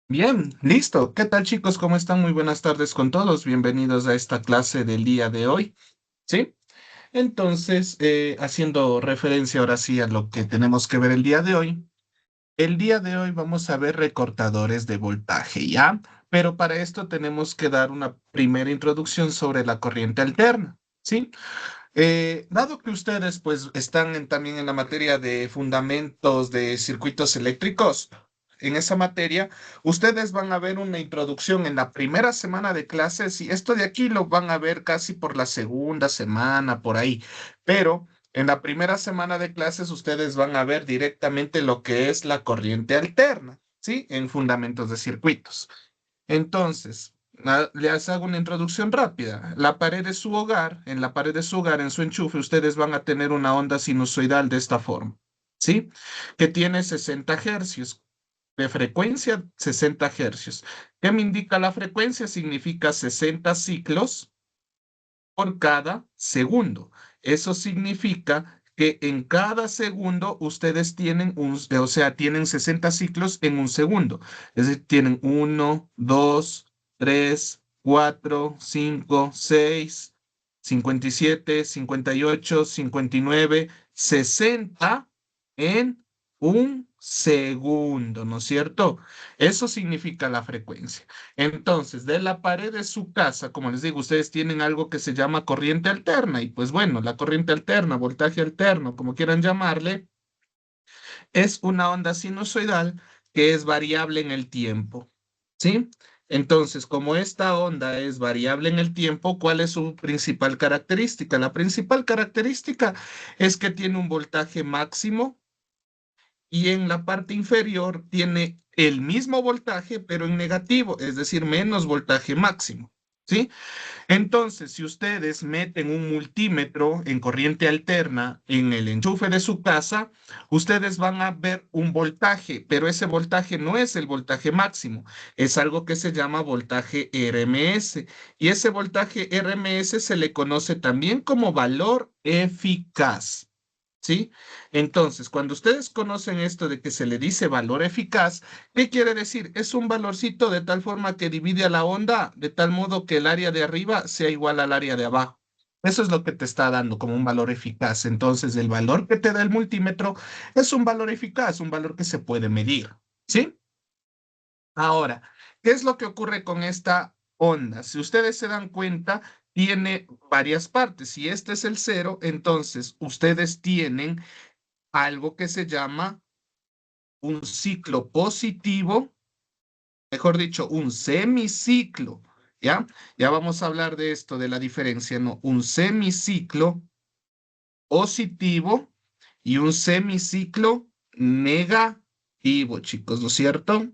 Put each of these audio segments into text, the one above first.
Bien, listo. ¿Qué tal, chicos? ¿Cómo están? Muy buenas tardes con todos. Bienvenidos a esta clase del día de hoy. ¿Sí? Entonces, haciendo referencia ahora sí a lo que tenemos que ver el día de hoy. El día de hoy vamos a ver recortadores de voltaje, ¿ya? Pero para esto tenemos que dar una primera introducción sobre la corriente alterna. ¿Sí? Dado que ustedes pues están también en la materia de fundamentos de circuitos eléctricos, en esa materia, ustedes van a ver una introducción en la primera semana de clases y esto de aquí lo van a ver casi por la segunda semana, por ahí. Pero en la primera semana de clases ustedes van a ver directamente lo que es la corriente alterna, ¿sí? En fundamentos de circuitos. Entonces, les hago una introducción rápida. La pared de su hogar, en la pared de su hogar, en su enchufe, ustedes van a tener una onda sinusoidal de esta forma, ¿sí? Que tiene 60 hercios, de frecuencia 60 hercios. ¿Qué me indica la frecuencia? Significa 60 ciclos por cada segundo. Eso significa que en cada segundo ustedes tienen o sea, tienen 60 ciclos en un segundo. Es decir, tienen uno, 2, 3, 4, 5, 6, 57, 58, 59, 60 en un segundo, ¿no es cierto? Eso significa la frecuencia. Entonces, de la pared de su casa, como les digo, ustedes tienen algo que se llama corriente alterna y pues bueno, la corriente alterna, voltaje alterno, como quieran llamarle, es una onda sinusoidal que es variable en el tiempo, ¿sí? Entonces, como esta onda es variable en el tiempo, ¿cuál es su principal característica? La principal característica es que tiene un voltaje máximo y en la parte inferior tiene el mismo voltaje, pero en negativo, es decir, menos voltaje máximo. ¿Sí? Entonces, si ustedes meten un multímetro en corriente alterna en el enchufe de su casa, ustedes van a ver un voltaje, pero ese voltaje no es el voltaje máximo, es algo que se llama voltaje RMS. Y ese voltaje RMS se le conoce también como valor eficaz. ¿Sí? Entonces, cuando ustedes conocen esto de que se le dice valor eficaz, ¿qué quiere decir? Es un valorcito de tal forma que divide a la onda de tal modo que el área de arriba sea igual al área de abajo. Eso es lo que te está dando como un valor eficaz. Entonces, el valor que te da el multímetro es un valor eficaz, un valor que se puede medir. ¿Sí? Ahora, ¿qué es lo que ocurre con esta onda? Si ustedes se dan cuenta, tiene varias partes. Si este es el cero, entonces ustedes tienen algo que se llama un ciclo positivo, mejor dicho, un semiciclo, ¿ya? Ya vamos a hablar de esto, de la diferencia, ¿no? Un semiciclo positivo y un semiciclo negativo, chicos, ¿no es cierto?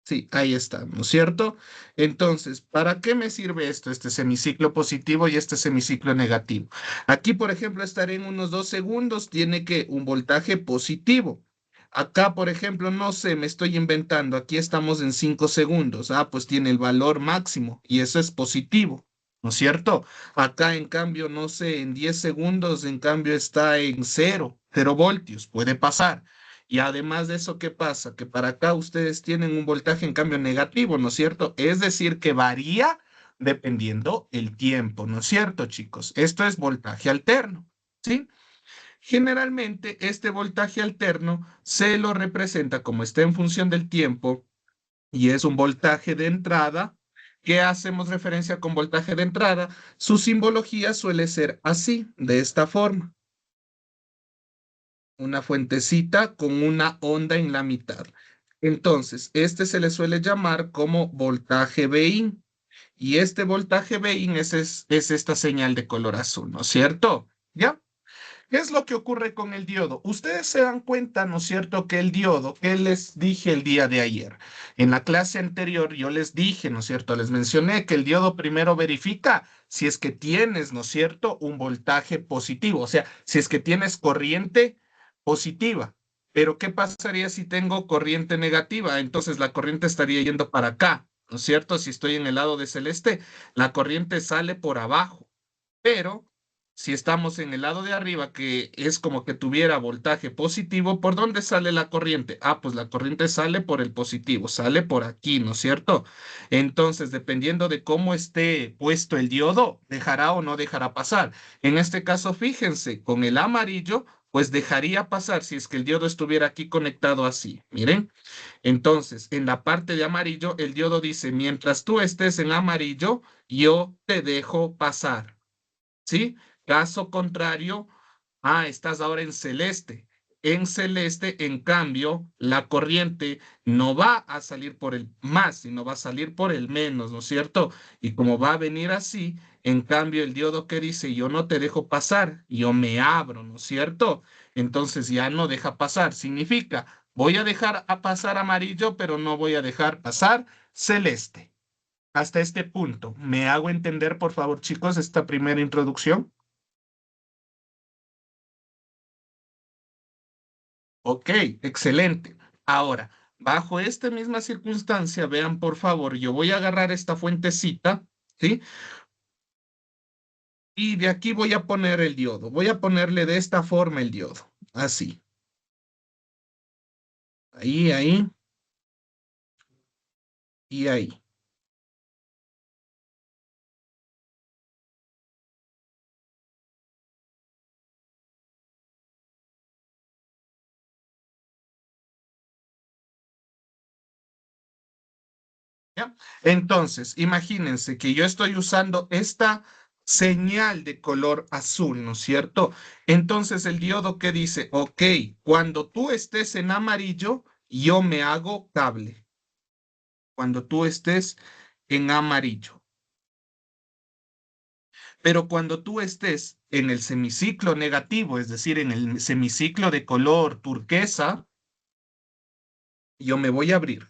Sí, ahí está, ¿no es cierto? Entonces, ¿para qué me sirve esto, este semiciclo positivo y este semiciclo negativo? Aquí, por ejemplo, estaré en unos 2 segundos, tiene que un voltaje positivo. Acá, por ejemplo, no sé, me estoy inventando, aquí estamos en 5 segundos. Ah, pues tiene el valor máximo y eso es positivo, ¿no es cierto? Acá, en cambio, no sé, en 10 segundos, en cambio, está en 0 voltios, puede pasar. Y además de eso, ¿qué pasa? Que para acá ustedes tienen un voltaje en cambio negativo, ¿no es cierto? Es decir, que varía dependiendo el tiempo, ¿no es cierto, chicos? Esto es voltaje alterno, ¿sí? Generalmente este voltaje alterno se lo representa como está en función del tiempo y es un voltaje de entrada. ¿Qué hacemos referencia con voltaje de entrada? Su simbología suele ser así, de esta forma, una fuentecita con una onda en la mitad. Entonces, este se le suele llamar como voltaje Bin y este voltaje Bin es esta señal de color azul, ¿no es cierto? ¿Ya? ¿Qué es lo que ocurre con el diodo? Ustedes se dan cuenta, ¿no es cierto?, que el diodo, que les dije el día de ayer, en la clase anterior yo les dije, ¿no es cierto?, les mencioné que el diodo primero verifica si es que tienes, ¿no es cierto?, un voltaje positivo, o sea, si es que tienes corriente positiva. Pero ¿qué pasaría si tengo corriente negativa? Entonces la corriente estaría yendo para acá, ¿no es cierto? Si estoy en el lado de celeste, la corriente sale por abajo, pero si estamos en el lado de arriba, que es como que tuviera voltaje positivo, ¿por dónde sale la corriente? Ah, pues la corriente sale por el positivo, sale por aquí, ¿no es cierto? Entonces, dependiendo de cómo esté puesto el diodo, dejará o no dejará pasar. En este caso, fíjense, con el amarillo, pues dejaría pasar si es que el diodo estuviera aquí conectado así. Miren. Entonces, en la parte de amarillo, el diodo dice, mientras tú estés en amarillo, yo te dejo pasar. ¿Sí? Caso contrario, estás ahora en celeste. En celeste, en cambio, la corriente no va a salir por el más, sino va a salir por el menos, ¿no es cierto? Y como va a venir así, en cambio, el diodo que dice, yo no te dejo pasar, yo me abro, ¿no es cierto? Entonces ya no deja pasar. Significa, voy a dejar a pasar amarillo, pero no voy a dejar pasar celeste. Hasta este punto. ¿Me hago entender, por favor, chicos, esta primera introducción? Ok, excelente. Ahora, bajo esta misma circunstancia, vean por favor, yo voy a agarrar esta fuentecita, ¿sí? Y de aquí voy a poner el diodo. Voy a ponerle de esta forma el diodo. Así. Ahí y ahí. ¿Ya? Entonces, imagínense que yo estoy usando esta señal de color azul, ¿no es cierto? Entonces el diodo que dice, ok, cuando tú estés en amarillo, yo me hago cable. Cuando tú estés en amarillo. Pero cuando tú estés en el semiciclo negativo, es decir, en el semiciclo de color turquesa, yo me voy a abrir.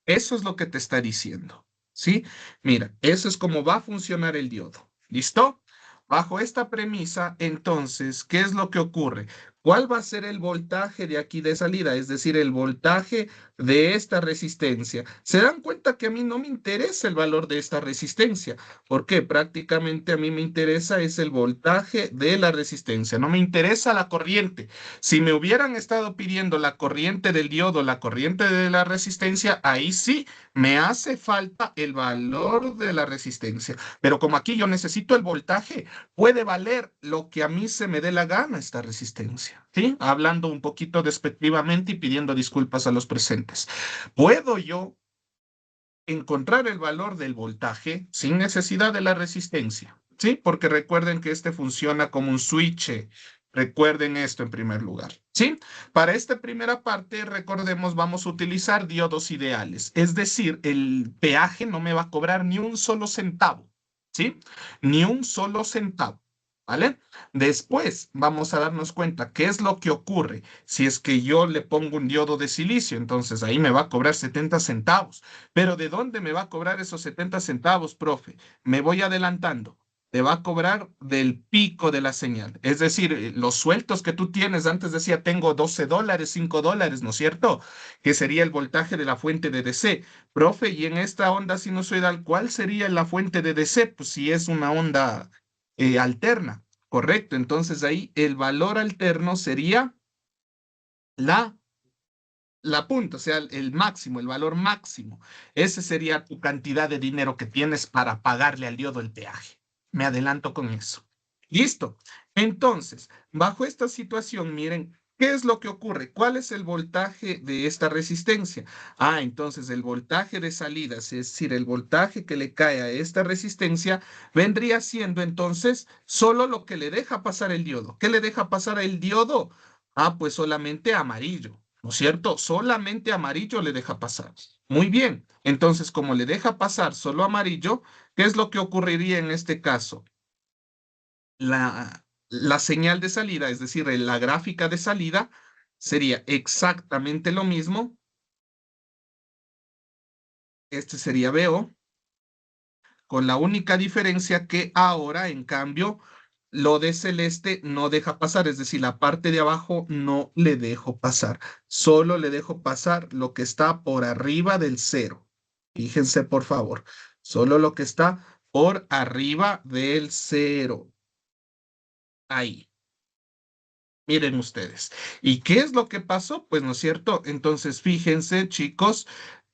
Eso es lo que te está diciendo, ¿sí? Mira, eso es como va a funcionar el diodo. ¿Listo? Bajo esta premisa, entonces, ¿qué es lo que ocurre? ¿Cuál va a ser el voltaje de aquí de salida? Es decir, el voltaje de esta resistencia. ¿Se dan cuenta que a mí no me interesa el valor de esta resistencia? Porque prácticamente a mí me interesa es el voltaje de la resistencia. No me interesa la corriente. Si me hubieran estado pidiendo la corriente del diodo, la corriente de la resistencia, ahí sí me hace falta el valor de la resistencia. Pero como aquí yo necesito el voltaje, puede valer lo que a mí se me dé la gana esta resistencia. ¿Sí? Hablando un poquito despectivamente y pidiendo disculpas a los presentes. ¿Puedo yo encontrar el valor del voltaje sin necesidad de la resistencia? ¿Sí? Porque recuerden que este funciona como un switch. Recuerden esto en primer lugar. ¿Sí? Para esta primera parte, recordemos, vamos a utilizar diodos ideales. Es decir, el peaje no me va a cobrar ni un solo centavo. ¿Sí? Ni un solo centavo. ¿Vale? Después vamos a darnos cuenta qué es lo que ocurre si es que yo le pongo un diodo de silicio. Entonces ahí me va a cobrar 70 centavos. Pero ¿de dónde me va a cobrar esos 70 centavos, profe? Me voy adelantando. Te va a cobrar del pico de la señal. Es decir, los sueltos que tú tienes, antes decía tengo $12, $5, ¿no es cierto? Que sería el voltaje de la fuente de DC. Profe, y en esta onda sinusoidal, ¿cuál sería la fuente de DC? Pues si es una onda alterna, correcto. Entonces ahí el valor alterno sería la la punta, o sea, el máximo, el valor máximo. Ese sería tu cantidad de dinero que tienes para pagarle al diodo el peaje. Me adelanto con eso. Listo. Entonces, bajo esta situación, miren, ¿qué es lo que ocurre? ¿Cuál es el voltaje de esta resistencia? Entonces el voltaje de salida, es decir, el voltaje que le cae a esta resistencia, vendría siendo entonces solo lo que le deja pasar el diodo. ¿Qué le deja pasar el diodo? Pues solamente amarillo. ¿No es cierto? Solamente amarillo le deja pasar. Muy bien. Entonces, como le deja pasar solo amarillo, ¿qué es lo que ocurriría en este caso? La señal de salida, es decir, la gráfica de salida, sería exactamente lo mismo. Este sería BO, con la única diferencia que ahora, en cambio, lo de celeste no deja pasar, es decir, la parte de abajo no le dejo pasar, solo le dejo pasar lo que está por arriba del cero. Fíjense, por favor, solo lo que está por arriba del cero. ahí. Miren ustedes. ¿Y qué es lo que pasó? Pues, ¿no es cierto? Entonces, fíjense, chicos,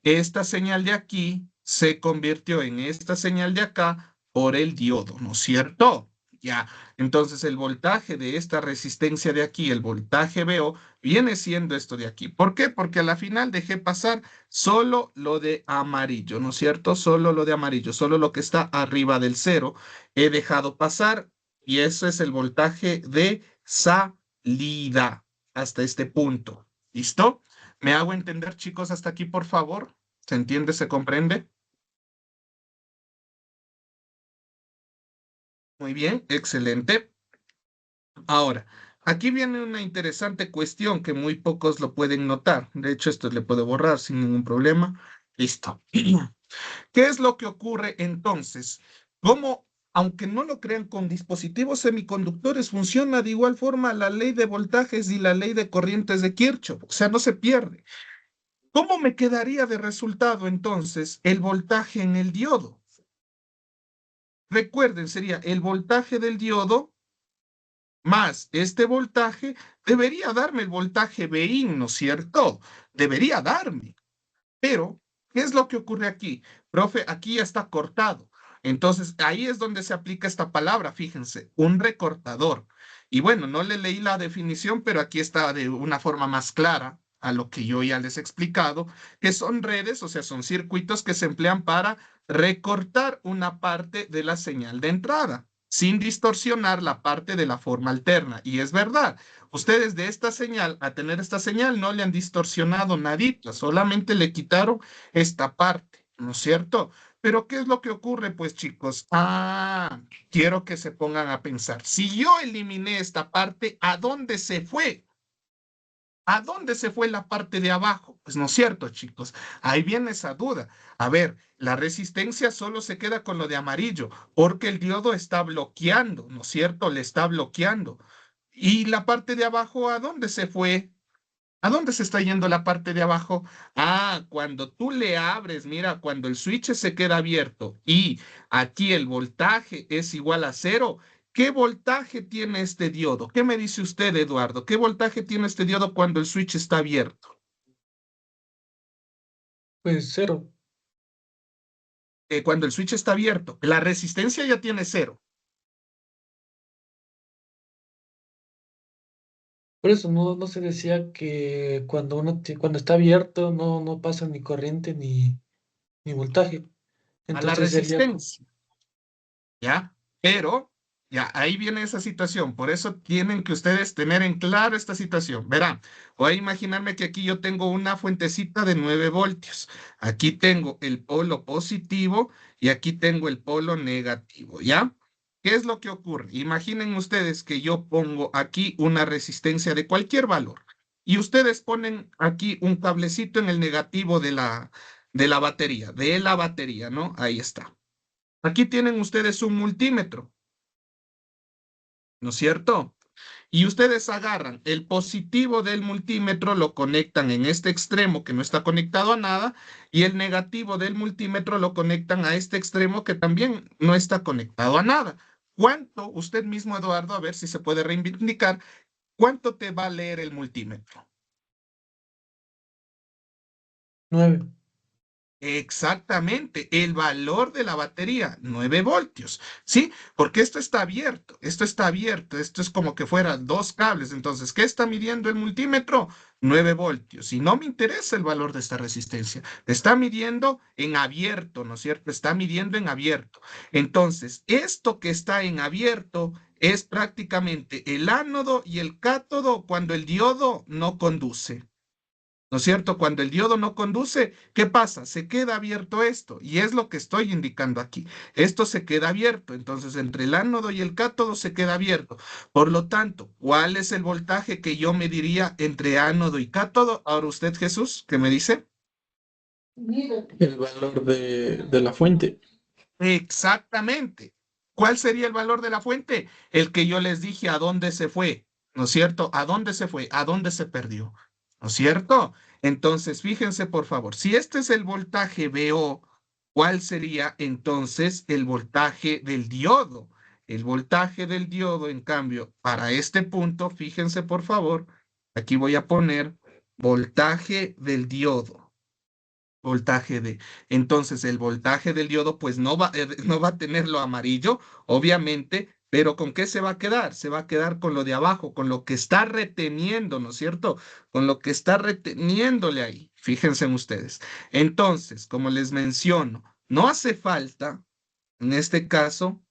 esta señal de aquí se convirtió en esta señal de acá por el diodo, ¿no es cierto? Ya. Entonces, el voltaje de esta resistencia de aquí, el voltaje VO, viene siendo esto de aquí. ¿Por qué? Porque a la final dejé pasar solo lo de amarillo, ¿no es cierto? Solo lo de amarillo, solo lo que está arriba del cero. He dejado pasar y ese es el voltaje de salida hasta este punto. ¿Listo? ¿Me hago entender, chicos, hasta aquí, por favor? ¿Se entiende? ¿Se comprende? Muy bien, excelente. Ahora, aquí viene una interesante cuestión que muy pocos lo pueden notar. De hecho, esto le puedo borrar sin ningún problema. Listo. ¿Qué es lo que ocurre entonces? ¿Cómo, aunque no lo crean, con dispositivos semiconductores funciona de igual forma la ley de voltajes y la ley de corrientes de Kirchhoff? O sea, no se pierde. ¿Cómo me quedaría de resultado entonces el voltaje en el diodo? Recuerden, sería el voltaje del diodo más este voltaje, debería darme el voltaje Bin, ¿no es cierto? Debería darme. Pero, ¿qué es lo que ocurre aquí? Profe, aquí ya está cortado. Entonces, ahí es donde se aplica esta palabra, fíjense, un recortador. Y bueno, no le leí la definición, pero aquí está de una forma más clara a lo que yo ya les he explicado, que son redes, o sea, son circuitos que se emplean para recortar una parte de la señal de entrada, sin distorsionar la parte de la forma alterna. Y es verdad, ustedes de esta señal, a tener esta señal, no le han distorsionado nadita, solamente le quitaron esta parte, ¿no es cierto? Pero ¿qué es lo que ocurre, pues, chicos? Quiero que se pongan a pensar. Si yo eliminé esta parte, ¿a dónde se fue? ¿A dónde se fue la parte de abajo? Pues no es cierto, chicos. Ahí viene esa duda. A ver, la resistencia solo se queda con lo de amarillo, porque el diodo está bloqueando, ¿no es cierto? Le está bloqueando. ¿Y la parte de abajo a dónde se fue? ¿A dónde se está yendo la parte de abajo? Cuando tú le abres, mira, cuando el switch se queda abierto y aquí el voltaje es igual a cero, ¿qué voltaje tiene este diodo? ¿Qué me dice usted, Eduardo? ¿Qué voltaje tiene este diodo cuando el switch está abierto? Pues cero. Cuando el switch está abierto, la resistencia ya tiene cero. Por eso no se decía que cuando está abierto no pasa ni corriente ni voltaje. A la Entonces sería, resistencia. ¿Ya? Pero, ya, ahí viene esa situación. Por eso tienen que ustedes tener en claro esta situación. Verán, voy a imaginarme que aquí yo tengo una fuentecita de 9 voltios. Aquí tengo el polo positivo y aquí tengo el polo negativo, ¿ya? ¿Qué es lo que ocurre? Imaginen ustedes que yo pongo aquí una resistencia de cualquier valor y ustedes ponen aquí un cablecito en el negativo de la batería, ¿no? Ahí está. Aquí tienen ustedes un multímetro, ¿no es cierto? Y ustedes agarran el positivo del multímetro, lo conectan en este extremo que no está conectado a nada, y el negativo del multímetro lo conectan a este extremo que también no está conectado a nada. ¿Cuánto, usted mismo, Eduardo, a ver si se puede reivindicar, cuánto te va a leer el multímetro? 9. Exactamente, el valor de la batería, 9 voltios, ¿sí? Porque esto es como que fueran dos cables. Entonces, ¿qué está midiendo el multímetro? 9 voltios. Y no me interesa el valor de esta resistencia, está midiendo en abierto, ¿no es cierto? Está midiendo en abierto. Entonces, esto que está en abierto es prácticamente el ánodo y el cátodo cuando el diodo no conduce. ¿No es cierto? Cuando el diodo no conduce, ¿qué pasa? Se queda abierto esto y es lo que estoy indicando aquí. Esto se queda abierto, entonces entre el ánodo y el cátodo se queda abierto. Por lo tanto, ¿cuál es el voltaje que yo mediría entre ánodo y cátodo? Ahora usted, Jesús, ¿qué me dice? El valor de la fuente. Exactamente. ¿Cuál sería el valor de la fuente? El que yo les dije a dónde se fue, ¿no es cierto? ¿A dónde se fue? ¿A dónde se perdió? ¿No es cierto? Entonces, fíjense por favor, si este es el voltaje VO, ¿cuál sería entonces el voltaje del diodo? El voltaje del diodo, en cambio, para este punto, fíjense por favor, aquí voy a poner voltaje del diodo. Voltaje de. Entonces, el voltaje del diodo, pues no va a tener lo amarillo, obviamente, pero ¿con qué se va a quedar? Se va a quedar con lo de abajo, con lo que está reteniendo, ¿no es cierto? Con lo que está reteniéndole ahí. Fíjense en ustedes. Entonces, como les menciono, no hace falta, en este caso,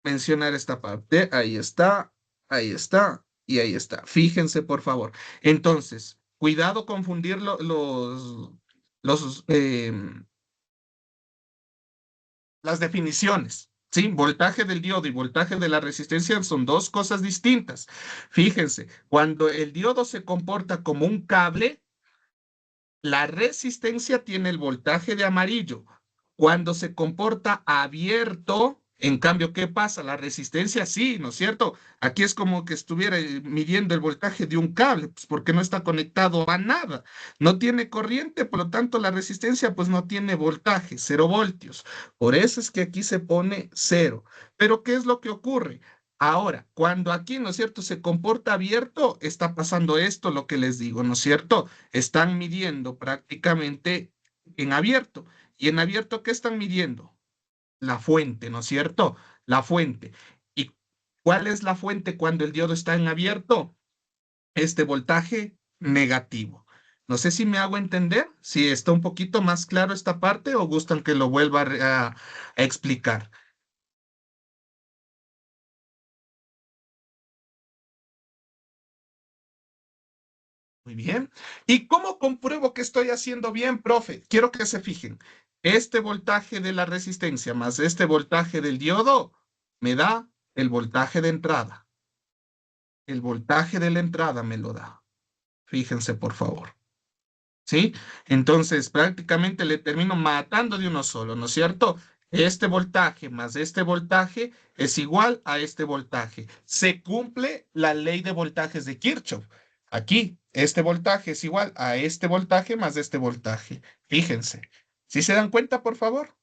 mencionar esta parte. Ahí está y ahí está. Fíjense, por favor. Entonces, cuidado confundir los, las definiciones. Sí, voltaje del diodo y voltaje de la resistencia son dos cosas distintas. Fíjense, cuando el diodo se comporta como un cable, la resistencia tiene el voltaje de amarillo. Cuando se comporta abierto, en cambio, ¿qué pasa? La resistencia sí, ¿no es cierto? Aquí es como que estuviera midiendo el voltaje de un cable, pues porque no está conectado a nada. No tiene corriente, por lo tanto la resistencia pues no tiene voltaje, 0 voltios. Por eso es que aquí se pone 0. Pero ¿qué es lo que ocurre? Ahora, cuando aquí, ¿no es cierto?, se comporta abierto, está pasando esto, lo que les digo, ¿no es cierto? Están midiendo prácticamente en abierto. ¿Y en abierto qué están midiendo? La fuente, ¿no es cierto? La fuente. ¿Y cuál es la fuente cuando el diodo está en abierto? Este voltaje negativo. No sé si me hago entender, si está un poquito más claro esta parte o gustan que lo vuelva a explicar. Muy bien. ¿Y cómo compruebo que estoy haciendo bien, profe? Quiero que se fijen. Este voltaje de la resistencia más este voltaje del diodo me da el voltaje de entrada. El voltaje de la entrada me lo da. Fíjense, por favor. ¿Sí? Entonces, prácticamente le termino matando de uno solo, ¿no es cierto? Este voltaje más este voltaje es igual a este voltaje. Se cumple la ley de voltajes de Kirchhoff. Aquí, este voltaje es igual a este voltaje más este voltaje. Fíjense. ¿Sí se dan cuenta, por favor?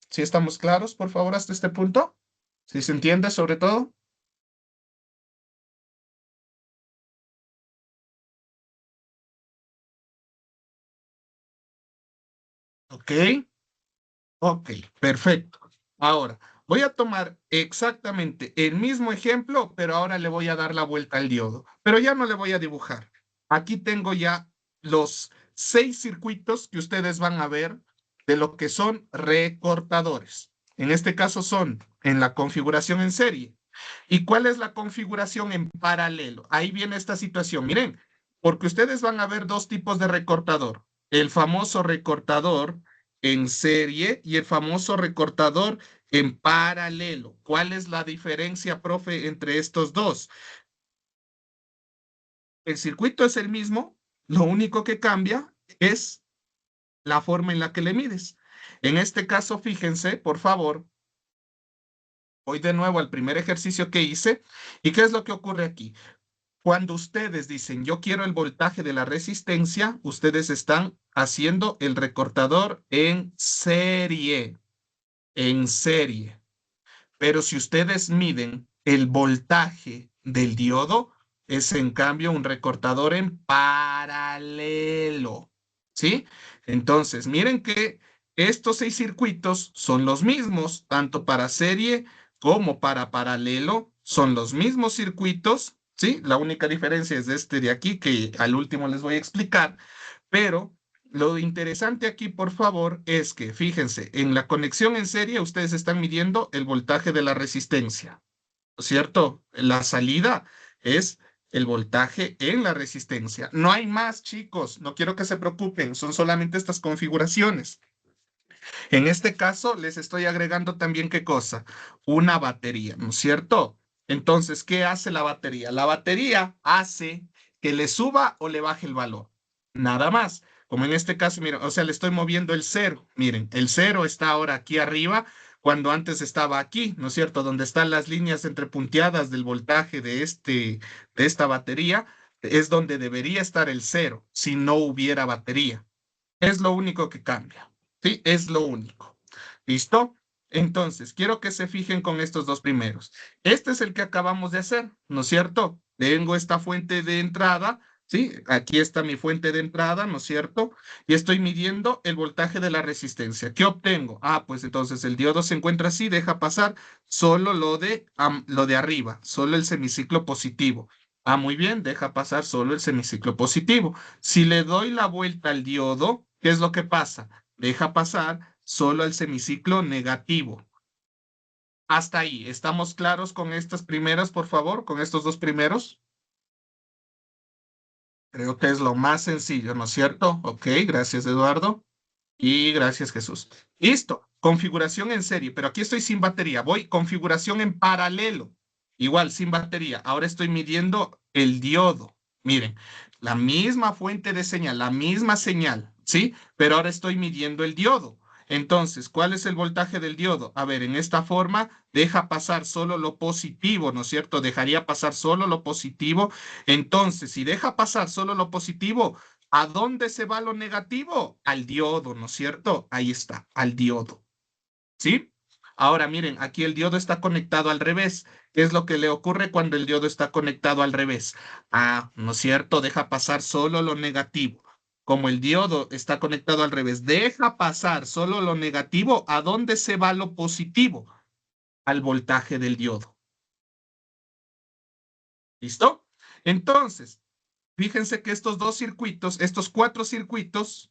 ¿Sí estamos claros, por favor, hasta este punto? ¿Sí se entiende sobre todo? Ok. Ok, perfecto. Ahora, voy a tomar exactamente el mismo ejemplo, pero ahora le voy a dar la vuelta al diodo. Pero ya no le voy a dibujar. Aquí tengo ya los 6 circuitos que ustedes van a ver de lo que son recortadores. En este caso son en la configuración en serie. ¿Y cuál es la configuración en paralelo? Ahí viene esta situación. Miren, porque ustedes van a ver dos tipos de recortador. El famoso recortador en serie y el famoso recortador en paralelo. ¿Cuál es la diferencia, profe, entre estos dos? El circuito es el mismo, lo único que cambia es la forma en la que le mides. En este caso, fíjense, por favor, voy de nuevo al primer ejercicio que hice. ¿Y qué es lo que ocurre aquí? Cuando ustedes dicen yo quiero el voltaje de la resistencia, ustedes están haciendo el recortador en serie, en serie. Pero si ustedes miden el voltaje del diodo, es en cambio un recortador en paralelo. ¿Sí? Entonces, miren que estos 6 circuitos son los mismos, tanto para serie como para paralelo, son los mismos circuitos. ¿Sí? La única diferencia es este de aquí, que al último les voy a explicar, pero lo interesante aquí, por favor, es que fíjense, en la conexión en serie ustedes están midiendo el voltaje de la resistencia, ¿no es cierto? La salida es el voltaje en la resistencia. No hay más, chicos, no quiero que se preocupen, son solamente estas configuraciones. En este caso, les estoy agregando también qué cosa, una batería, ¿no es cierto? Entonces, ¿qué hace la batería? La batería hace que le suba o le baje el valor. Nada más. Como en este caso, miren, o sea, le estoy moviendo el cero. Miren, el cero está ahora aquí arriba, cuando antes estaba aquí, ¿no es cierto? Donde están las líneas entrepunteadas del voltaje de esta batería, es donde debería estar el cero si no hubiera batería. Es lo único que cambia. Sí, es lo único. ¿Listo? Entonces, quiero que se fijen con estos dos primeros. Este es el que acabamos de hacer, ¿no es cierto? Tengo esta fuente de entrada, ¿sí? Aquí está mi fuente de entrada, ¿no es cierto? Y estoy midiendo el voltaje de la resistencia. ¿Qué obtengo? Ah, pues entonces el diodo se encuentra así, deja pasar solo lo de arriba, solo el semiciclo positivo. Ah, muy bien, deja pasar solo el semiciclo positivo. Si le doy la vuelta al diodo, ¿qué es lo que pasa? Deja pasar solo el semiciclo negativo. Hasta ahí, ¿estamos claros con estas primeras, por favor? Con estos dos primeros. Creo que es lo más sencillo, ¿no es cierto? Ok, gracias, Eduardo. Y gracias, Jesús. Listo, configuración en serie, pero aquí estoy sin batería. Voy configuración en paralelo. Igual, sin batería. Ahora estoy midiendo el diodo. Miren, la misma fuente de señal, la misma señal, ¿sí? Pero ahora estoy midiendo el diodo. Entonces, ¿cuál es el voltaje del diodo? A ver, en esta forma deja pasar solo lo positivo, ¿no es cierto? Dejaría pasar solo lo positivo. Entonces, si deja pasar solo lo positivo, ¿a dónde se va lo negativo? Al diodo, ¿no es cierto? Ahí está, al diodo. ¿Sí? Ahora miren, aquí el diodo está conectado al revés. ¿Qué es lo que le ocurre cuando el diodo está conectado al revés? Ah, ¿no es cierto? Deja pasar solo lo negativo. Como el diodo está conectado al revés, deja pasar solo lo negativo. ¿A dónde se va lo positivo? Al voltaje del diodo. ¿Listo? Entonces, fíjense que estos dos circuitos, estos cuatro circuitos,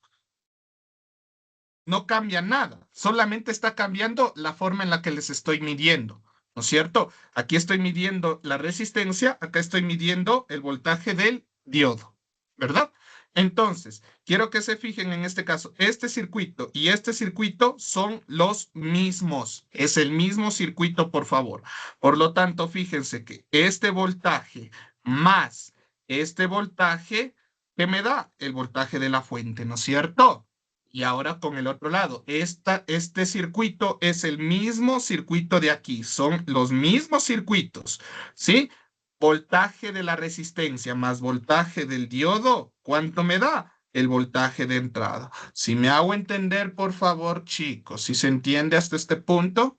no cambia nada, solamente está cambiando la forma en la que les estoy midiendo, ¿no es cierto? Aquí estoy midiendo la resistencia, acá estoy midiendo el voltaje del diodo, ¿verdad? Entonces, quiero que se fijen en este caso, este circuito y este circuito son los mismos, es el mismo circuito, por favor. Por lo tanto, fíjense que este voltaje más este voltaje, ¿qué me da? El voltaje de la fuente, ¿no es cierto? Y ahora con el otro lado, este circuito es el mismo circuito de aquí, son los mismos circuitos, ¿sí? Voltaje de la resistencia más voltaje del diodo, ¿cuánto me da? El voltaje de entrada. Si me hago entender, por favor, chicos, si se entiende hasta este punto,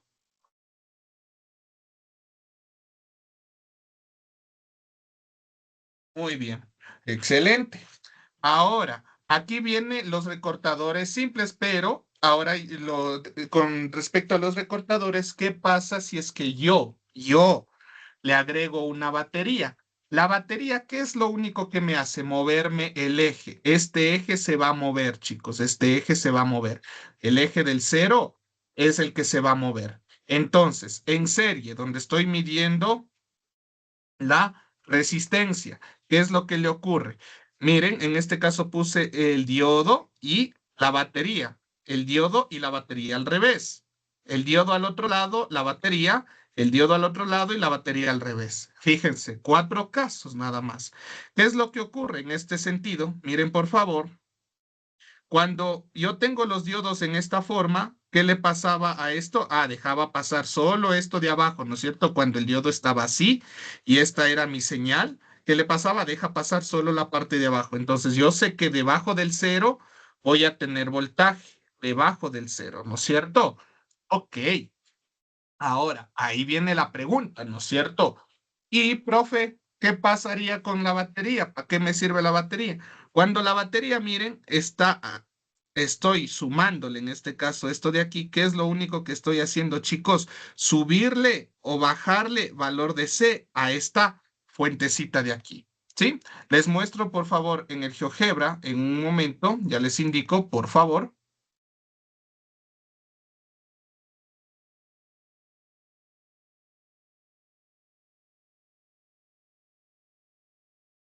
muy bien, excelente. Ahora, aquí vienen los recortadores simples, pero ahora con respecto a los recortadores, ¿qué pasa si es que yo le agrego una batería? La batería, ¿qué es lo único que me hace? Moverme el eje. Este eje se va a mover, chicos, este eje se va a mover. El eje del cero es el que se va a mover. Entonces, en serie, donde estoy midiendo la resistencia. ¿Qué es lo que le ocurre? Miren, en este caso puse el diodo y la batería. El diodo y la batería al revés. El diodo al otro lado, la batería, el diodo al otro lado y la batería al revés. Fíjense, cuatro casos nada más. ¿Qué es lo que ocurre en este sentido? Miren, por favor, cuando yo tengo los diodos en esta forma, ¿qué le pasaba a esto? Ah, dejaba pasar solo esto de abajo, ¿no es cierto? Cuando el diodo estaba así y esta era mi señal, ¿qué le pasaba? Deja pasar solo la parte de abajo. Entonces yo sé que debajo del cero voy a tener voltaje, debajo del cero, ¿no es cierto? Ok, ahora ahí viene la pregunta, ¿no es cierto? Y, profe, ¿qué pasaría con la batería? ¿Para qué me sirve la batería? Cuando la batería, miren, estoy sumándole en este caso esto de aquí, ¿qué es lo único que estoy haciendo, chicos? Subirle o bajarle valor de C a esta fuentecita de aquí, ¿sí? Les muestro, por favor, en el GeoGebra, en un momento, ya les indico, por favor,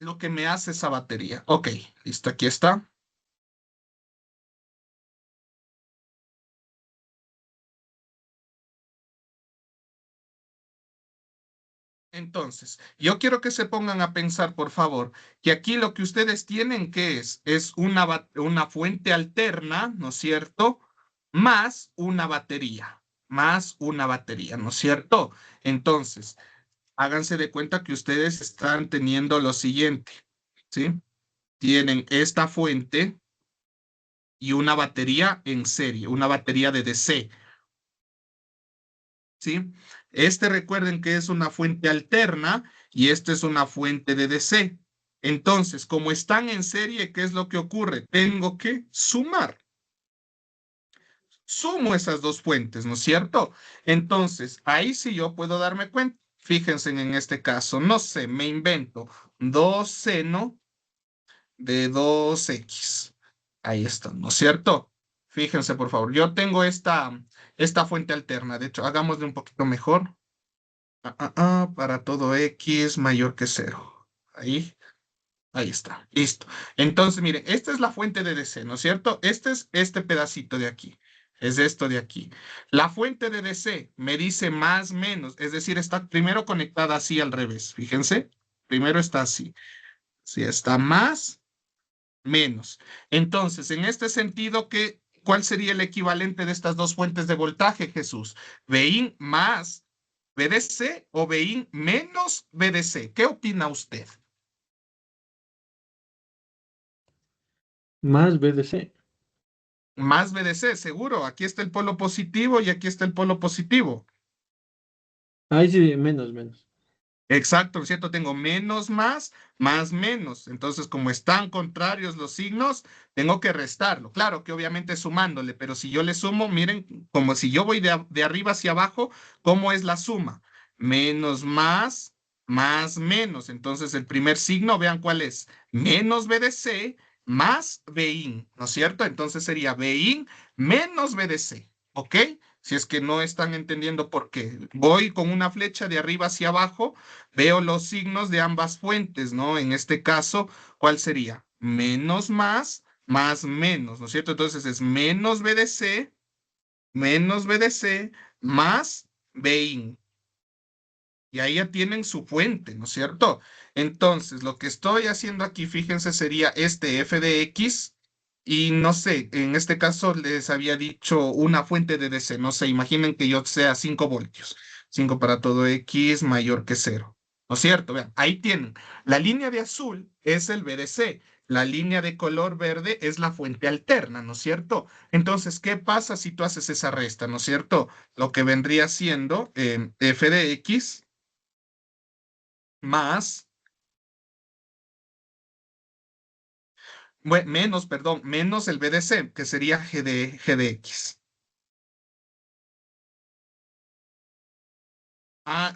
lo que me hace esa batería. Ok, listo, aquí está. Entonces, yo quiero que se pongan a pensar, por favor, que aquí lo que ustedes tienen que es una fuente alterna, ¿no es cierto? Más una batería, ¿no es cierto? Entonces, háganse de cuenta que ustedes están teniendo lo siguiente, ¿sí? Tienen esta fuente y una batería en serie, una batería de DC. ¿sí? Este recuerden que es una fuente alterna y esta es una fuente de DC. Entonces, como están en serie, ¿qué es lo que ocurre? Tengo que sumar. Sumo esas dos fuentes, ¿no es cierto? Entonces, ahí sí yo puedo darme cuenta. Fíjense en este caso, no sé, me invento 2 seno de 2x. Ahí está, ¿no es cierto? Fíjense, por favor, yo tengo esta fuente alterna. De hecho, hagámosle un poquito mejor. Para todo x mayor que cero. Ahí está, listo. Entonces, miren, esta es la fuente de DC, ¿no es cierto? Este es este pedacito de aquí, es esto de aquí. La fuente de DC me dice más menos, es decir, está primero conectada así al revés, fíjense, primero está así, si está más, menos. Entonces, en este sentido, ¿cuál sería el equivalente de estas dos fuentes de voltaje, Jesús? ¿Bin más BDC o Bin menos BDC? ¿Qué opina usted? Más BDC. Más BDC, seguro. Aquí está el polo positivo y aquí está el polo positivo. Ahí sí, menos, menos. Exacto, ¿no es cierto? Tengo menos más menos. Entonces, como están contrarios los signos, tengo que restarlo. Claro que obviamente sumándole, pero si yo le sumo, miren, como si yo voy de arriba hacia abajo, ¿cómo es la suma? Menos más menos. Entonces, el primer signo, vean cuál es. Menos BDC más BIN, ¿no es cierto? Entonces sería BIN menos BDC, ¿ok? Si es que no están entendiendo por qué. Voy con una flecha de arriba hacia abajo, veo los signos de ambas fuentes, ¿no? En este caso, ¿cuál sería? Menos más menos, ¿no es cierto? Entonces es menos BDC, más BIN. Y ahí ya tienen su fuente, ¿no es cierto? Entonces, lo que estoy haciendo aquí, fíjense, sería este f de x. Y no sé, en este caso les había dicho una fuente de DC. No sé, imaginen que yo sea 5 voltios. 5 para todo x mayor que cero. ¿No es cierto? Vean, ahí tienen. La línea de azul es el VDC. La línea de color verde es la fuente alterna, ¿no es cierto? Entonces, ¿qué pasa si tú haces esa resta? ¿No es cierto? Lo que vendría siendo f de x más, menos, perdón, menos el BDC, que sería G de X.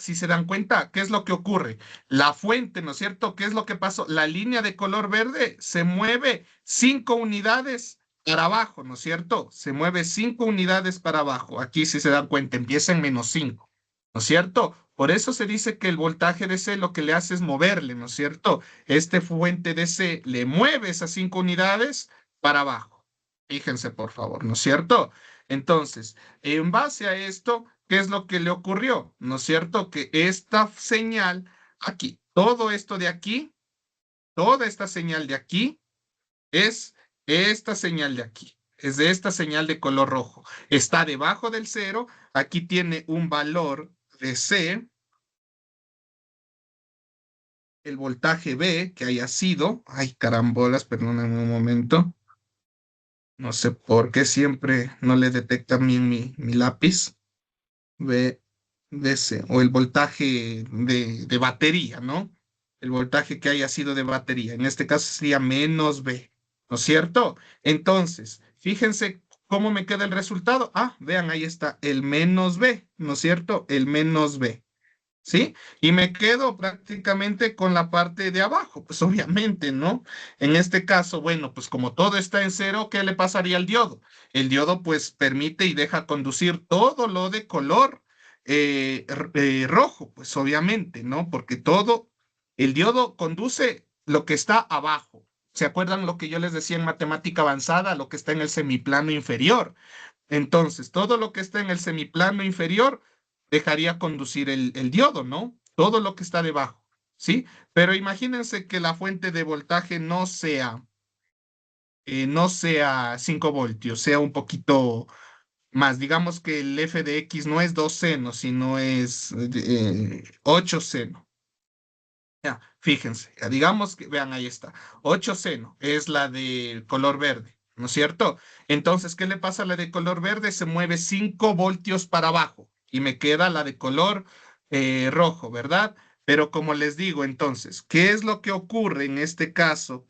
Si se dan cuenta, ¿qué es lo que ocurre? La fuente, ¿no es cierto? ¿Qué es lo que pasó? La línea de color verde se mueve 5 unidades para abajo, ¿no es cierto? Se mueve 5 unidades para abajo. Aquí, si se dan cuenta, empieza en -5, ¿no es cierto? Por eso se dice que el voltaje DC lo que le hace es moverle, ¿no es cierto? Este fuente DC le mueve esas 5 unidades para abajo. Fíjense, por favor, ¿no es cierto? Entonces, en base a esto, ¿qué es lo que le ocurrió? ¿No es cierto? Que esta señal aquí, todo esto de aquí, toda esta señal de aquí es esta señal de aquí. Es de esta señal de color rojo. Está debajo del cero. Aquí tiene un valor de C, el voltaje B que haya sido. Ay, carambolas, perdónenme un momento. No sé por qué siempre no le detecta bien mi lápiz. VDC o el voltaje de batería, ¿no? El voltaje que haya sido de batería. En este caso sería menos B, ¿no es cierto? Entonces, fíjense cómo me queda el resultado. Vean, ahí está el menos B, ¿no es cierto? El menos B. ¿Sí? Y me quedo prácticamente con la parte de abajo, pues obviamente, ¿no? En este caso, bueno, pues como todo está en cero, ¿qué le pasaría al diodo? El diodo pues permite y deja conducir todo lo de color rojo, pues obviamente, ¿no? Porque el diodo conduce lo que está abajo. ¿Se acuerdan lo que yo les decía en matemática avanzada? Lo que está en el semiplano inferior. Entonces, todo lo que está en el semiplano inferior dejaría conducir el diodo, ¿no? Todo lo que está debajo, ¿sí? Pero imagínense que la fuente de voltaje no sea 5 voltios, sea un poquito más. Digamos que el f de x no es 2 seno, sino es 8 seno. Ya, fíjense, ya digamos que, vean, ahí está. 8 seno es la de color verde, ¿no es cierto? Entonces, ¿qué le pasa a la de color verde? Se mueve 5 voltios para abajo. y me queda la de color rojo, ¿verdad? Pero como les digo, entonces, ¿qué es lo que ocurre en este caso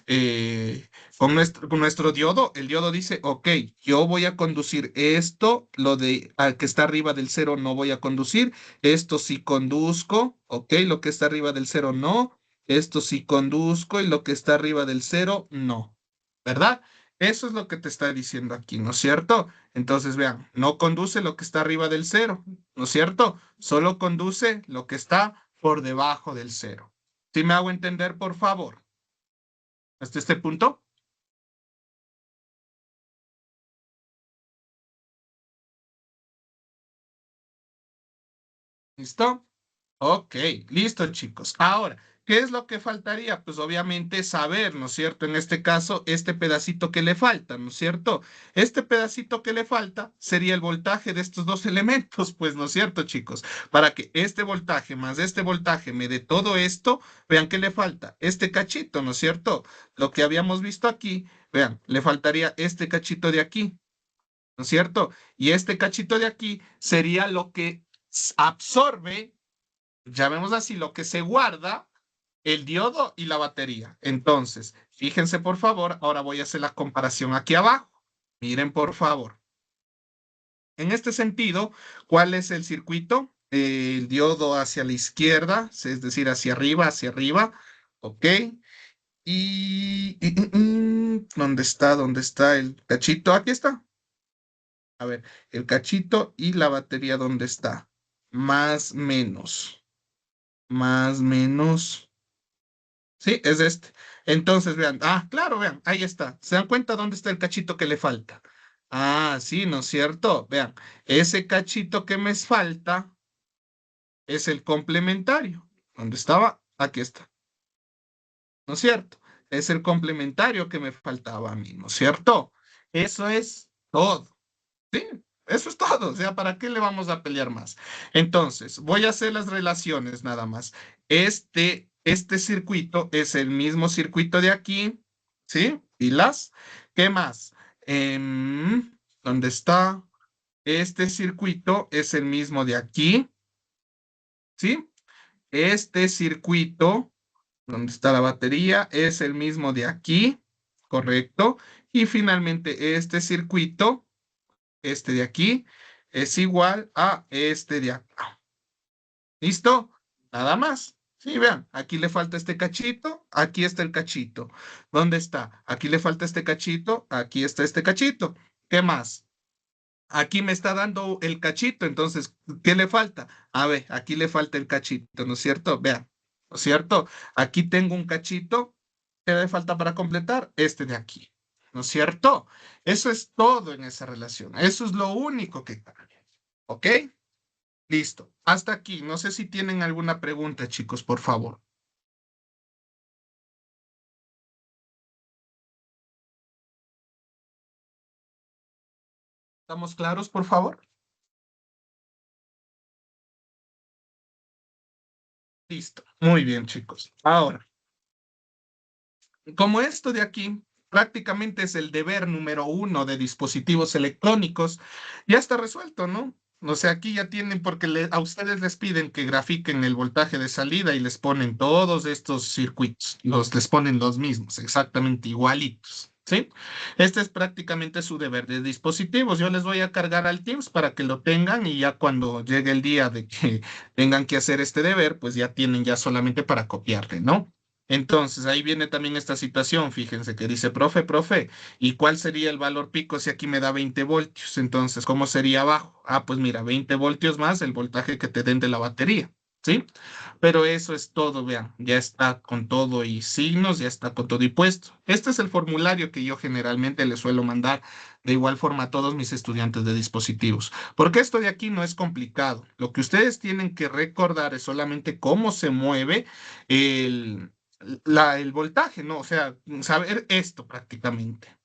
eh, con nuestro diodo? El diodo dice, ok, yo voy a conducir esto, lo de al que está arriba del cero no voy a conducir, esto sí conduzco, ok, lo que está arriba del cero no, esto sí conduzco y lo que está arriba del cero no, ¿verdad? Eso es lo que te está diciendo aquí, ¿no es cierto? Entonces, vean, no conduce lo que está arriba del cero, ¿no es cierto? Solo conduce lo que está por debajo del cero. ¿Sí me hago entender, por favor? Hasta este punto. ¿Listo? Ok, listo, chicos. Ahora, ¿qué es lo que faltaría? Pues obviamente saber, ¿no es cierto? En este caso, este pedacito que le falta, ¿no es cierto? Este pedacito que le falta sería el voltaje de estos dos elementos, pues, ¿no es cierto, chicos? Para que este voltaje más este voltaje me dé todo esto, vean que le falta este cachito, ¿no es cierto? Lo que habíamos visto aquí, vean, le faltaría este cachito de aquí, ¿no es cierto? Y este cachito de aquí sería lo que absorbe, llamemos así, lo que se guarda el diodo y la batería. Entonces, fíjense por favor, ahora voy a hacer la comparación aquí abajo. Miren por favor. En este sentido, ¿cuál es el circuito? El diodo hacia la izquierda, es decir, hacia arriba, ¿ok? ¿Dónde está? ¿Dónde está el cachito? Aquí está. A ver, el cachito y la batería, ¿dónde está? Más menos, más menos. Sí, es este. Entonces, vean, claro, vean, ahí está. ¿Se dan cuenta dónde está el cachito que le falta? Ah, sí, ¿no es cierto? Vean, ese cachito que me falta es el complementario. ¿Dónde estaba? Aquí está, ¿no es cierto? Es el complementario que me faltaba a mí, ¿no es cierto? Eso es todo. Sí, eso es todo. O sea, ¿para qué le vamos a pelear más? Entonces, voy a hacer las relaciones nada más. Este circuito es el mismo circuito de aquí, ¿sí? Pilas. ¿Qué más? ¿Dónde está? Este circuito es el mismo de aquí, ¿sí? Este circuito, ¿dónde está la batería? Es el mismo de aquí, correcto. Y finalmente, este circuito, este de aquí, es igual a este de acá. ¿Listo? Nada más. Sí, vean, aquí le falta este cachito, aquí está el cachito. ¿Dónde está? Aquí le falta este cachito, aquí está este cachito. ¿Qué más? Aquí me está dando el cachito, entonces, ¿qué le falta? A ver, aquí le falta el cachito, ¿no es cierto? Vean, ¿no es cierto? Aquí tengo un cachito, ¿qué le falta para completar? Este de aquí, ¿no es cierto? Eso es todo en esa relación, eso es lo único que cambia, ¿ok? Listo, hasta aquí. No sé si tienen alguna pregunta, chicos, por favor. ¿Estamos claros, por favor? Listo, muy bien, chicos. Ahora, como esto de aquí prácticamente es el deber número uno de dispositivos electrónicos, ya está resuelto, ¿no? O sea, aquí ya tienen, porque a ustedes les piden que grafiquen el voltaje de salida y les ponen todos estos circuitos, les ponen los mismos, exactamente igualitos, ¿sí? Este es prácticamente su deber de dispositivos. Yo les voy a cargar al Teams para que lo tengan y ya cuando llegue el día de que tengan que hacer este deber, pues ya tienen ya solamente para copiarle, ¿no? Entonces, ahí viene también esta situación, fíjense que dice, profe, ¿y cuál sería el valor pico si aquí me da 20 voltios? Entonces, ¿cómo sería abajo? Ah, pues mira, 20 voltios más el voltaje que te den de la batería, ¿sí? Pero eso es todo, vean, ya está con todo y signos, ya está con todo y puesto. Este es el formulario que yo generalmente le suelo mandar de igual forma a todos mis estudiantes de dispositivos, porque esto de aquí no es complicado. Lo que ustedes tienen que recordar es solamente cómo se mueve el el voltaje, ¿no? O sea, saber esto prácticamente,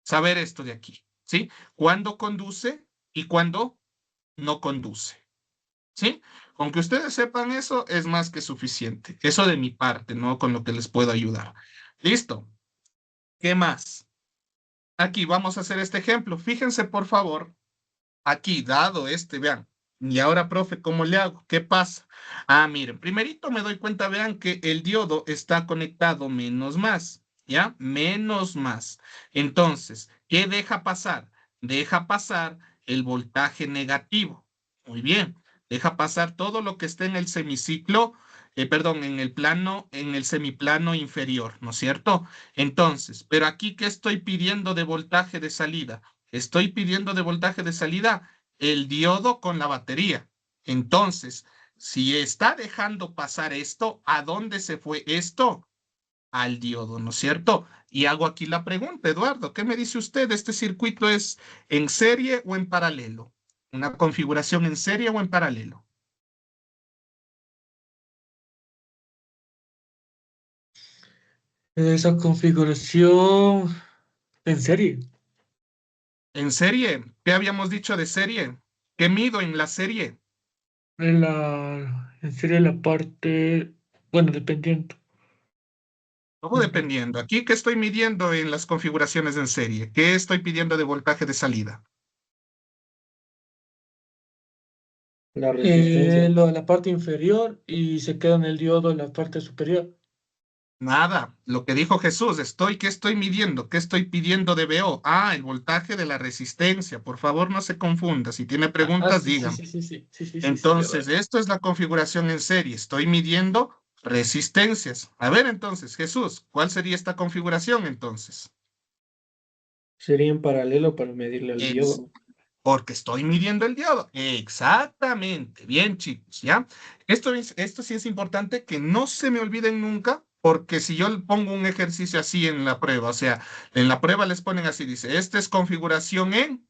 saber esto de aquí, ¿sí? Cuándo conduce y cuándo no conduce, ¿sí? Con que ustedes sepan eso es más que suficiente. Eso de mi parte, ¿no? Con lo que les puedo ayudar. Listo. ¿Qué más? Aquí vamos a hacer este ejemplo. Fíjense, por favor, aquí, dado este, vean. Y ahora, profe, ¿cómo le hago? ¿Qué pasa? Ah, miren, primerito me doy cuenta, vean que el diodo está conectado menos más, ¿ya? Menos más. Entonces, ¿qué deja pasar? Deja pasar el voltaje negativo. Muy bien. Deja pasar todo lo que esté en el semiciclo, perdón, en el plano, en el semiplano inferior, ¿no es cierto? Entonces, pero aquí, ¿qué estoy pidiendo de voltaje de salida? Estoy pidiendo de voltaje de salida el diodo con la batería. Entonces, si está dejando pasar esto, ¿a dónde se fue esto? Al diodo, ¿no es cierto? Y hago aquí la pregunta, Eduardo, ¿qué me dice usted? ¿Este circuito es en serie o en paralelo? ¿Una configuración en serie o en paralelo? Esa configuración en serie. ¿En serie? ¿Qué habíamos dicho de serie? ¿Qué mido en la serie? En serie la parte, bueno, dependiendo. Todo dependiendo. Aquí, ¿qué estoy midiendo en las configuraciones en serie? ¿Qué estoy pidiendo de voltaje de salida? La resistencia. La parte inferior y se queda en el diodo en la parte superior. Nada, lo que dijo Jesús, ¿qué estoy midiendo? ¿Qué estoy pidiendo de BO? Ah, el voltaje de la resistencia. Por favor, no se confunda. Si tiene preguntas, Sí, sí, digan. sí, sí, sí, sí, sí, sí, sí, Entonces, verdad. esto es la configuración en serie. Estoy midiendo resistencias. A ver, entonces, Jesús, ¿cuál sería esta configuración entonces? Sería en paralelo para medirle al Ex- diodo. Porque estoy midiendo el diodo. Exactamente. Bien, chicos, ¿ya? Esto sí es importante que no se me olviden nunca, porque si yo le pongo un ejercicio así en la prueba, o sea, en la prueba les ponen así, dice, esta es configuración en,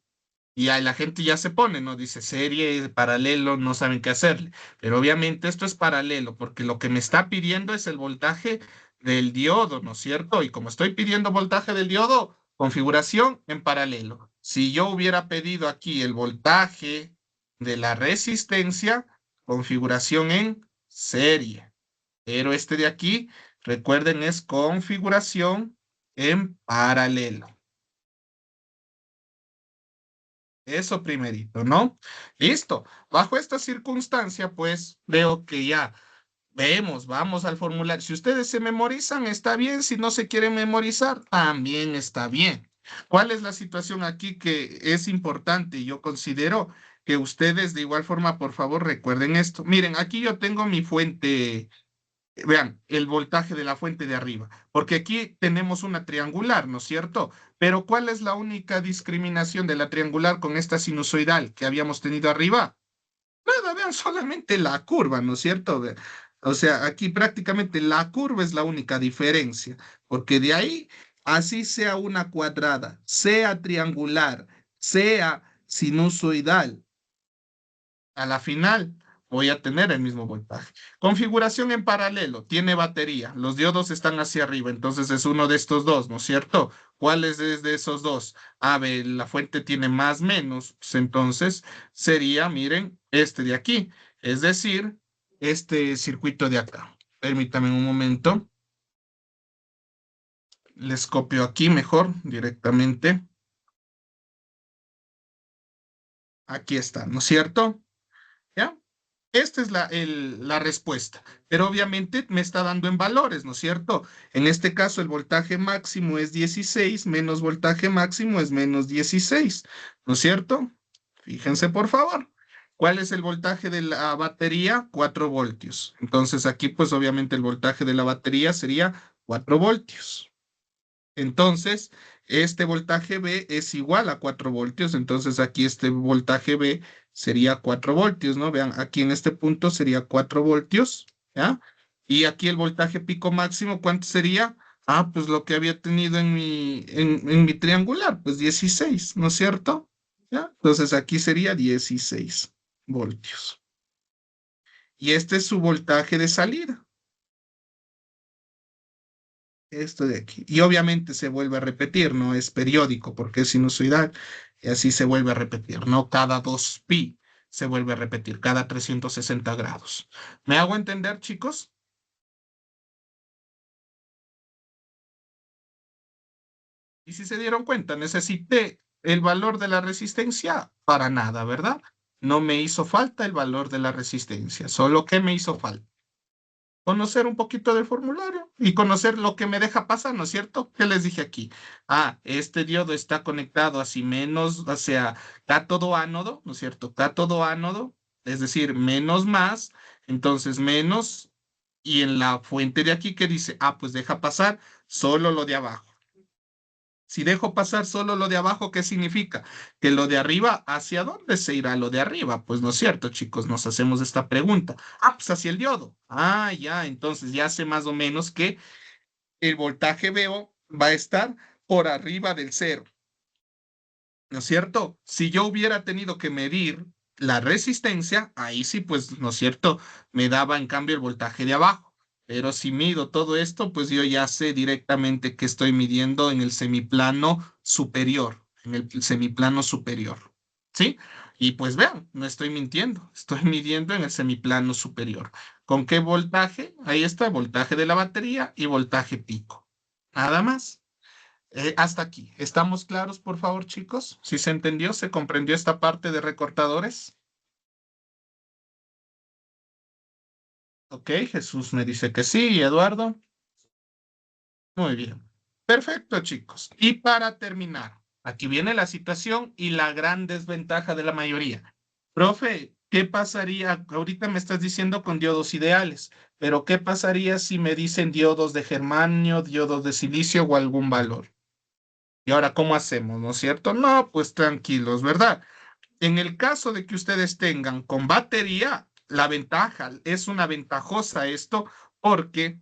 y ahí la gente ya se pone, ¿no? Dice serie, paralelo, no saben qué hacerle. Pero obviamente esto es paralelo, porque lo que me está pidiendo es el voltaje del diodo, ¿no es cierto? Y como estoy pidiendo voltaje del diodo, configuración en paralelo. Si yo hubiera pedido aquí el voltaje de la resistencia, configuración en serie. Pero este de aquí, recuerden, es configuración en paralelo. Eso primerito, ¿no? Listo. Bajo esta circunstancia, pues veo que ya vamos al formulario. Si ustedes se memorizan, está bien. Si no se quieren memorizar, también está bien. ¿Cuál es la situación aquí que es importante? Yo considero que ustedes de igual forma, por favor, recuerden esto. Miren, aquí yo tengo mi fuente. Vean, el voltaje de la fuente de arriba, porque aquí tenemos una triangular, ¿no es cierto? Pero ¿cuál es la única discriminación de la triangular con esta sinusoidal que habíamos tenido arriba? Nada, vean, solamente la curva, ¿no es cierto? O sea, aquí prácticamente la curva es la única diferencia, porque de ahí, así sea una cuadrada, sea triangular, sea sinusoidal, a la final voy a tener el mismo voltaje. Configuración en paralelo, tiene batería, los diodos están hacia arriba, entonces es uno de estos dos, ¿no es cierto? ¿Cuál es de esos dos? A ver, la fuente tiene más menos, pues entonces sería, miren, este de aquí, es decir, este circuito de acá. Permítame un momento, les copio aquí mejor directamente. Aquí está, ¿no es cierto? ¿Ya? Esta es la respuesta, pero obviamente me está dando en valores, ¿no es cierto? En este caso, el voltaje máximo es 16, menos voltaje máximo es menos 16, ¿no es cierto? Fíjense, por favor. ¿Cuál es el voltaje de la batería? 4 voltios. Entonces aquí, pues obviamente el voltaje de la batería sería 4 voltios. Entonces, este voltaje B es igual a 4 voltios, entonces aquí este voltaje B sería 4 voltios, ¿no? Vean, aquí en este punto sería 4 voltios, ¿ya? Y aquí el voltaje pico máximo, ¿cuánto sería? Ah, pues lo que había tenido en mi triangular, pues 16, ¿no es cierto? ¿Ya? Entonces aquí sería 16 voltios. Y este es su voltaje de salida. Esto de aquí. Y obviamente se vuelve a repetir, no es periódico porque es sinusoidal y así se vuelve a repetir, no cada 2 pi se vuelve a repetir, cada 360 grados. ¿Me hago entender, chicos? Y si se dieron cuenta, necesité el valor de la resistencia? Para nada, ¿verdad? No me hizo falta el valor de la resistencia, solo que me hizo falta conocer un poquito del formulario y conocer lo que me deja pasar, ¿no es cierto? ¿Qué les dije aquí? Ah, este diodo está conectado así menos, o sea, cátodo ánodo, ¿no es cierto? Cátodo ánodo, es decir, menos más, entonces menos, y en la fuente de aquí que dice, ah, pues deja pasar solo lo de abajo. Si dejo pasar solo lo de abajo, ¿qué significa? Que lo de arriba, ¿hacia dónde se irá lo de arriba? Pues no es cierto, chicos, nos hacemos esta pregunta. Ah, pues hacia el diodo. Ah, ya, entonces ya sé más o menos que el voltaje veo va a estar por arriba del cero, ¿no es cierto? Si yo hubiera tenido que medir la resistencia, ahí sí, pues, ¿no es cierto? Me daba en cambio el voltaje de abajo. Pero si mido todo esto, pues yo ya sé directamente que estoy midiendo en el semiplano superior, en el semiplano superior. ¿Sí? Y pues vean, no estoy mintiendo, estoy midiendo en el semiplano superior. ¿Con qué voltaje? Ahí está, voltaje de la batería y voltaje pico. Nada más. Hasta aquí. ¿Estamos claros, por favor, chicos? ¿Sí se entendió? ¿Se comprendió esta parte de recortadores? Ok, Jesús me dice que sí, y Eduardo. Muy bien. Perfecto, chicos. Y para terminar, aquí viene la situación y la gran desventaja de la mayoría. Profe, ¿qué pasaría? Ahorita me estás diciendo con diodos ideales, pero ¿qué pasaría si me dicen diodos de germanio, diodos de silicio o algún valor? Y ahora, ¿cómo hacemos? ¿No es cierto? No, pues tranquilos, ¿verdad? En el caso de que ustedes tengan con batería, la ventaja es una ventajosa esto porque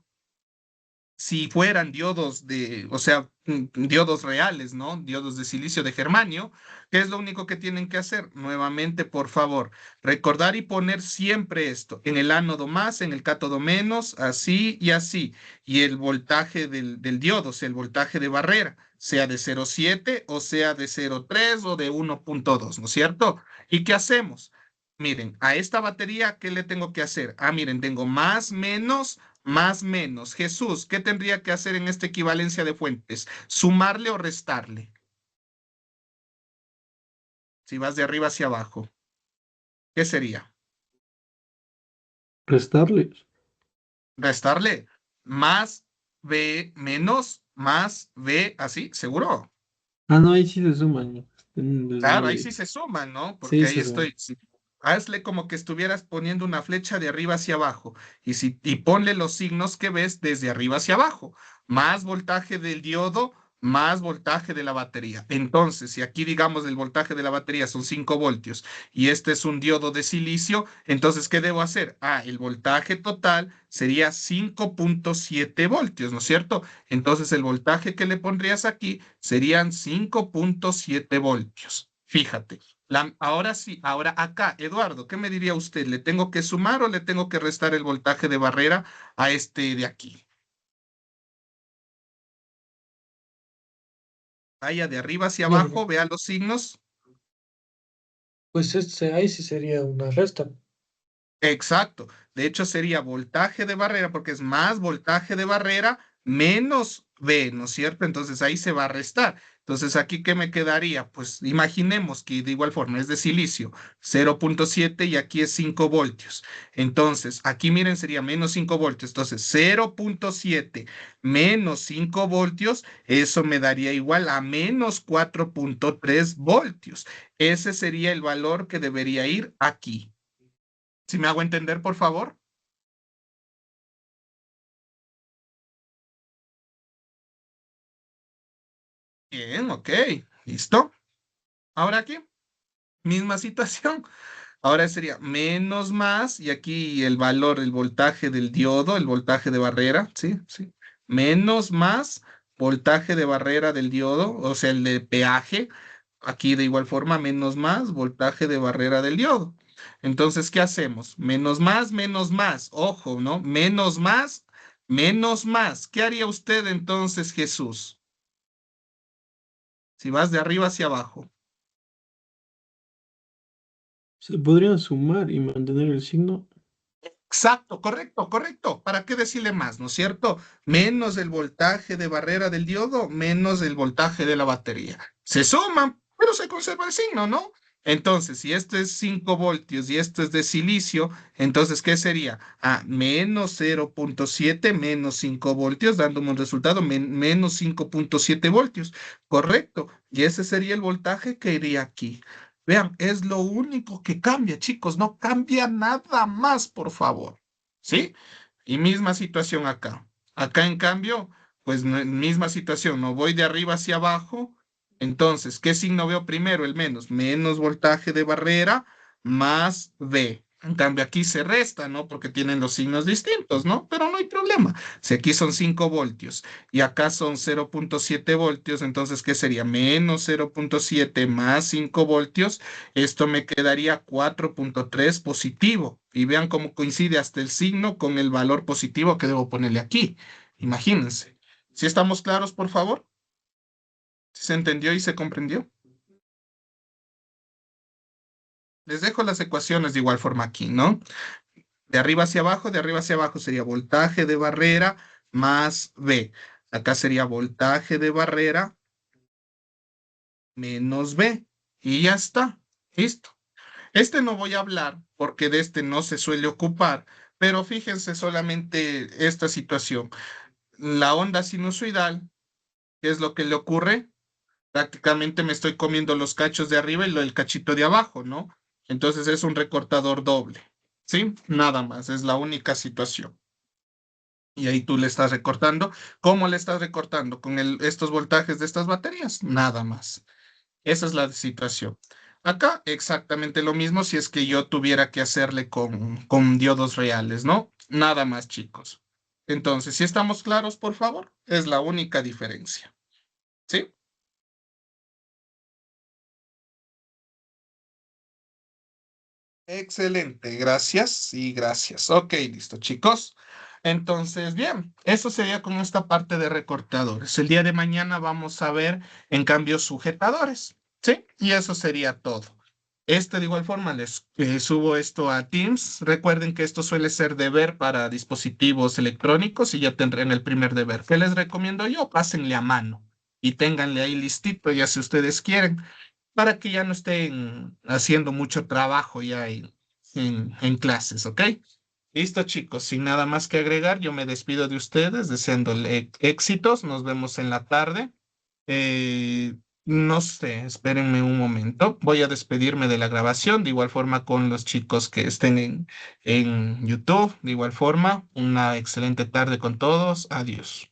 si fueran diodos de, o sea, diodos reales, ¿no? Diodos de silicio de germanio, ¿qué es lo único que tienen que hacer? Nuevamente, por favor, recordar y poner siempre esto, en el ánodo más, en el cátodo menos, así y así. Y el voltaje del diodo, o sea, el voltaje de barrera, sea de 0,7 o sea de 0,3 o de 1,2, ¿no es cierto? ¿Y qué hacemos? Miren, a esta batería, ¿qué le tengo que hacer? Ah, miren, tengo más menos. Jesús, ¿qué tendría que hacer en esta equivalencia de fuentes? ¿Sumarle o restarle? Si vas de arriba hacia abajo, ¿qué sería? Restarles. Restarle. Más B menos más B, así, seguro. Ah, no, ahí sí se suman. Claro, ahí sí se suman, ¿no? Sí, Porque ahí se suman. estoy. Sí. Hazle como que estuvieras poniendo una flecha de arriba hacia abajo y ponle los signos que ves desde arriba hacia abajo. Más voltaje del diodo, más voltaje de la batería. Entonces, si aquí digamos el voltaje de la batería son 5 voltios y este es un diodo de silicio, entonces, ¿qué debo hacer? Ah, el voltaje total sería 5,7 voltios, ¿no es cierto? Entonces, el voltaje que le pondrías aquí serían 5,7 voltios. Fíjate. Ahora sí, ahora acá, Eduardo, ¿qué me diría usted? ¿Le tengo que sumar o le tengo que restar el voltaje de barrera a este de aquí? Vaya de arriba hacia Bien, abajo, vea los signos. pues ahí sí sería una resta. Exacto. De hecho, sería voltaje de barrera, porque es más voltaje de barrera menos V, ¿no es cierto? Entonces ahí se va a restar. Entonces, ¿aquí qué me quedaría? Pues imaginemos que de igual forma es de silicio, 0,7 y aquí es 5 voltios. Entonces, aquí miren, sería menos 5 voltios. Entonces, 0,7 menos 5 voltios, eso me daría igual a menos 4,3 voltios. Ese sería el valor que debería ir aquí. Si me hago entender, por favor. Bien, ok, listo. Ahora aquí, misma situación. Ahora sería menos más, y aquí el valor, el voltaje del diodo, el voltaje de barrera, ¿sí? Sí. Menos más voltaje de barrera del diodo, o sea, el de peaje. Aquí de igual forma, menos más voltaje de barrera del diodo. Entonces, ¿qué hacemos? Menos más. Ojo, ¿no? Menos más, menos más. ¿Qué haría usted entonces, Jesús? Si vas de arriba hacia abajo. Se podrían sumar y mantener el signo. Exacto, correcto, correcto. ¿Para qué decirle más, no es cierto? Menos el voltaje de barrera del diodo, menos el voltaje de la batería. Se suman, pero pero se conserva el signo, ¿no? Entonces, si este es 5 voltios y este es de silicio, entonces, ¿qué sería? Menos 0,7 menos 5 voltios, dándome un resultado menos 5,7 voltios. Correcto. Y ese sería el voltaje que iría aquí. Vean, es lo único que cambia, chicos. No cambia nada más, por favor. ¿Sí? Y misma situación acá. Acá, en cambio, pues misma situación. No voy de arriba hacia abajo. Entonces, ¿qué signo veo primero? El menos. Menos voltaje de barrera más V. En cambio, aquí se resta, ¿no? Porque tienen los signos distintos, ¿no? Pero no hay problema. Si aquí son 5 voltios y acá son 0,7 voltios, entonces, ¿qué sería? Menos 0,7 más 5 voltios. Esto me quedaría 4,3 positivo. Y vean cómo coincide hasta el signo con el valor positivo que debo ponerle aquí. Imagínense. ¿Si estamos claros, por favor? ¿Si se entendió y se comprendió? Les dejo las ecuaciones de igual forma aquí, ¿no? De arriba hacia abajo sería voltaje de barrera más V. Acá sería voltaje de barrera menos V. Y ya está. Listo. Este no voy a hablar porque de este no se suele ocupar, pero fíjense solamente esta situación. La onda sinusoidal, ¿qué es lo que le ocurre? Prácticamente me estoy comiendo los cachos de arriba y el cachito de abajo, ¿no? Entonces es un recortador doble, ¿sí? Nada más, es la única situación. Y ahí tú le estás recortando. ¿Cómo le estás recortando? Con estos voltajes de estas baterías, nada más. Esa es la situación. Acá exactamente lo mismo si es que yo tuviera que hacerle con diodos reales, ¿no? Nada más, chicos. Entonces, si estamos claros, por favor, es la única diferencia. ¿Sí? Excelente, gracias y gracias. Ok, listo, chicos. Entonces, bien, eso sería con esta parte de recortadores. El día de mañana vamos a ver, en cambio, sujetadores, ¿sí? Y eso sería todo. De igual forma, les subo esto a Teams. Recuerden que esto suele ser deber para dispositivos electrónicos y ya tendrán el primer deber. ¿Qué les recomiendo yo? Pásenle a mano y ténganle ahí listito, ya si ustedes quieren para que ya no estén haciendo mucho trabajo ya en clases, ¿ok? Listo, chicos, sin nada más que agregar, yo me despido de ustedes, deseándole éxitos, nos vemos en la tarde. Eh, no sé, espérenme un momento, voy a despedirme de la grabación, de igual forma con los chicos que estén en YouTube, de igual forma, una excelente tarde con todos, adiós.